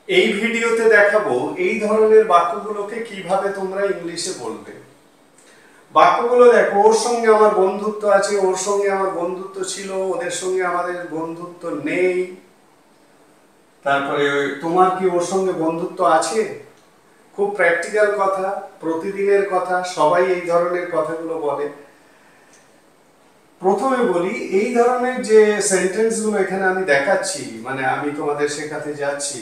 এই ভিডিওতে দেখাবো এই ধরনের বাক্যগুলোকে কিভাবে তোমরা ইংলিশে বলবে। বাক্যগুলো দেখো, ওর সঙ্গে আমার বন্ধুত্ব আছে, ওর সঙ্গে আমার বন্ধুত্ব ছিল, ওদের সঙ্গে আমাদের বন্ধুত্ব নেই। তারপরে তোমার কি ওর সঙ্গে বন্ধুত্ব আছে? খুব প্র্যাকটিক্যাল কথা, প্রতিদিনের কথা, সবাই এই ধরনের কথাগুলো বলে। প্রথমে বলি, এই ধরনের যে সেন্টেন্সগুলো এখানে আমি দেখাচ্ছি, মানে আমি তোমাদের শেখাতে যাচ্ছি,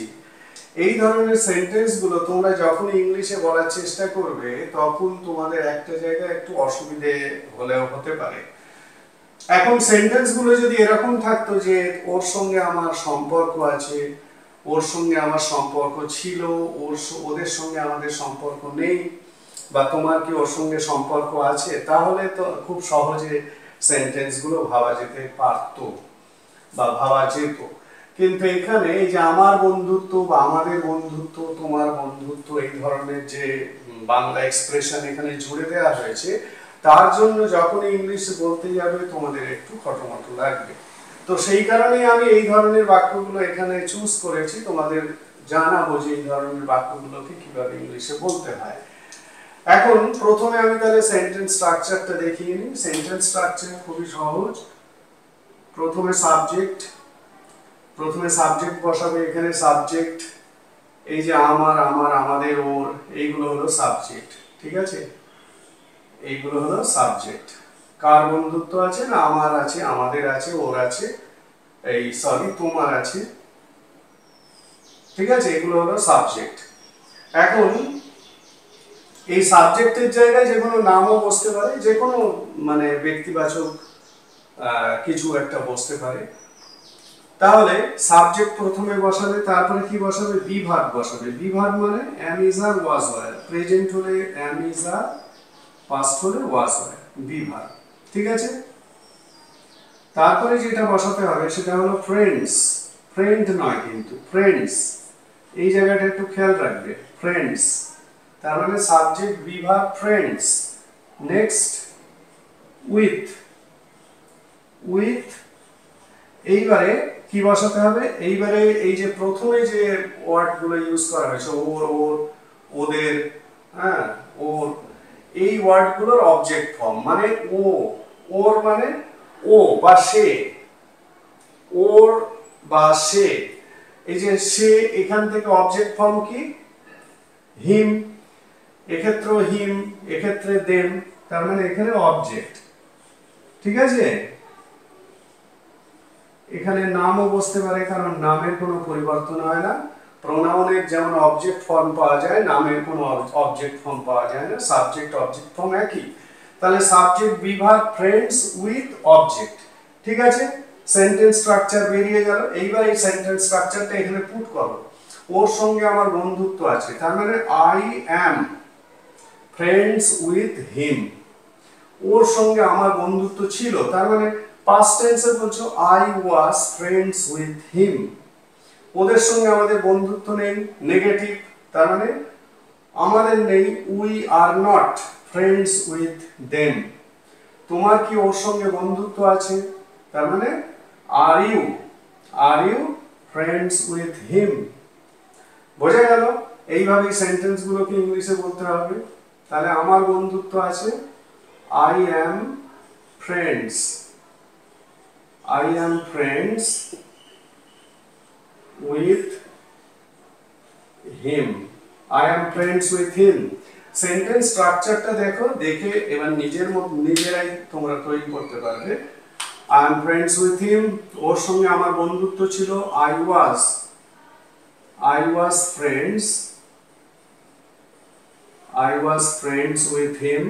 এই ধরনের সেন্টেন্সগুলো তোমরা যখন ইংলিশে বলার চেষ্টা করবে তখন তোমাদের একটা জায়গায় একটু অসুবিধে হলেও হতে পারে। এখন সেন্টেন্সগুলো যদি এরকম থাকতো যে ওর সঙ্গে আমার সম্পর্ক আছে, ওর সঙ্গে আমার সম্পর্ক ছিল, ওদের সঙ্গে আমাদের সম্পর্ক নেই, বা তোমার কি ওর সঙ্গে সম্পর্ক আছে, তাহলে তো খুব সহজে সেন্টেন্সগুলো ভাবা যেতে পারতো বা ভাবা যেত। কিন্তু এখানে এই যে আমার বন্ধুত্ব বা আমাদের বন্ধুত্ব, তোমার বন্ধুত্ব, এই ধরনের যে বাংলা এক্সপ্রেশন এখানে জুড়ে দেওয়া হয়েছে, তার জন্য যখন ইংলিশ বলতে যাবে তোমাদের একটু খটোমটো লাগবে। তো সেই কারণেই আমি এই ধরনের বাক্যগুলো এখানে চুজ করেছি, তোমাদের জানাবো যে এই ধরনের বাক্যগুলোকে কিভাবে ইংলিশে বলতে হয়। এখন প্রথমে আমি তাহলে সেন্টেন্স স্ট্রাকচারটা দেখিয়ে নিই। সেন্টেন্স স্ট্রাকচার খুবই সহজ। প্রথমে সাবজেক্ট বসাবে। এখানে সাবজেক্ট, এই যে আমার, আমাদের, ওর, এইগুলো হলো সাবজেক্ট। ঠিক আছে, এইগুলো হলো সাবজেক্ট। কার বন্ধুত্ব আছে? না আমার আছে, আমাদের আছে, ওর আছে, তোমার আছে। ঠিক আছে, এগুলো হলো সাবজেক্ট। এখন এই সাবজেক্টের জায়গায় যে কোনো নামও বসতে পারে, যে কোনো মানে ব্যক্তিবাচক কিছু একটা বসতে পারে। তাহলে সাবজেক্ট প্রথমে বসাবে, তারপরে কি বসাবে? বিভাগ বসাবে। বিভাগ মানে am is are was were, present হলে am is are, পাস্ট হলে was were, বিভাগ। ঠিক আছে, তারপরে যেটা বসাতে হবে সেটা হলো ফ্রেন্ডস। ফ্রেন্ড নয় কিন্তু, ফ্রেন্ডস। এই জায়গাটা একটু খেয়াল রাখবে, ফ্রেন্ডস। তার মানে সাবজেক্ট, বিভাগ, ফ্রেন্ডস। Next with. এইবারে কি বসাতে হবে? এইবারে এই যে প্রথমে যে ওয়ার্ডগুলো ইউজ করা হয়েছে, ওর, ওদের, হ্যাঁ, ওর, এই ওয়ার্ডগুলোর অবজেক্ট ফর্ম মানে ও। ওর মানে ও বা সে, ওর বা সে। এই যে সে, এখান থেকে অবজেক্ট ফর্ম কি? হিম। এক্ষেত্রে হিম, এক্ষেত্রে দেম, তার মানে এখানে অবজেক্ট। ঠিক আছে, এখানে নামও বসতে পারে, কারণ নামের কোনো পরিবর্তন হয় না। প্রোনাউনের যেমন অবজেক্ট ফর্ম পাওয়া যায়, নামের কোনো অবজেক্ট ফর্ম পাওয়া যায় না। সাবজেক্ট অবজেক্ট ফর্ম একই। তাহলে সাবজেক্ট, বিভাগ, ফ্রেন্ডস, উইথ, অবজেক্ট। ঠিক আছে, সেন্টেন্স স্ট্রাকচার বেরিয়ে গেল। এইবার এই সেন্টেন্স স্ট্রাকচারটা এখানে পুট করো। ওর সঙ্গে আমার বন্ধুত্ব আছে, তার মানে I am friends with him. ওর সঙ্গে আমার বন্ধুত্ব ছিল, তার মানে পাস্ট টেন্সে বলছো I was friends with him. ওদের সঙ্গে আমাদের বন্ধুত্ব নেই, নেগেটিভ, তার মানে আমাদের নেই, we are not friends with them. তোমার কি ওর সঙ্গে বন্ধুত্ব আছে? তার মানে are you friends with him. বোঝা গেল? এইভাবেই সেন্টেন্সগুলোকে ইংলিশে বলতে হবে। তাহলে আমার বন্ধুত্ব আছে, I am friends with him. I am friends with him. Sentence স্ট্রাকচারটা দেখো, দেখে এবার নিজেরাই তোমরা তৈরি করতে পারবে। I am friends with him, ওর সঙ্গে আমার বন্ধুত্ব ছিল। I was friends with him.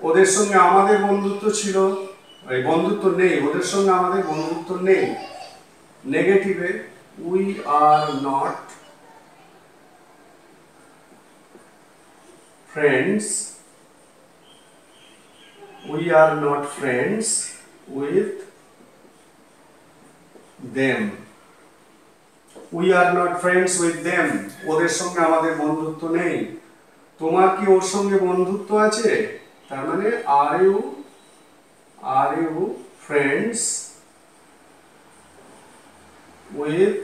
ওদের সঙ্গে আমাদের বন্ধুত্ব ছিল, এই বন্ধুত্ব নেই, ওদের সঙ্গে আমাদের বন্ধুত্ব নেই, নেগেটিভে we are not friends with them. We are not friends with them, ওদের সঙ্গে আমাদের বন্ধুত্ব নেই। তোমার কি ওর সঙ্গে বন্ধুত্ব আছে? তার মানে are you friends with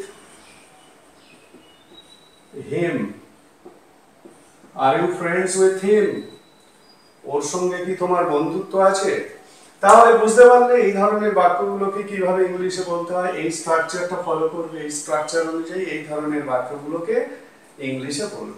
him, are you friends with him, ওর সঙ্গে কি তোমার বন্ধুত্ব আছে? তাহলে বুঝতে পারলে এই ধরনের বাক্যগুলোকে কিভাবে ইংলিশে বলতে হয়, এই স্ট্রাকচারটা ফলো করবে, এই স্ট্রাকচার অনুযায়ী এই ধরনের বাক্যগুলোকে ইংলিশে বলবে।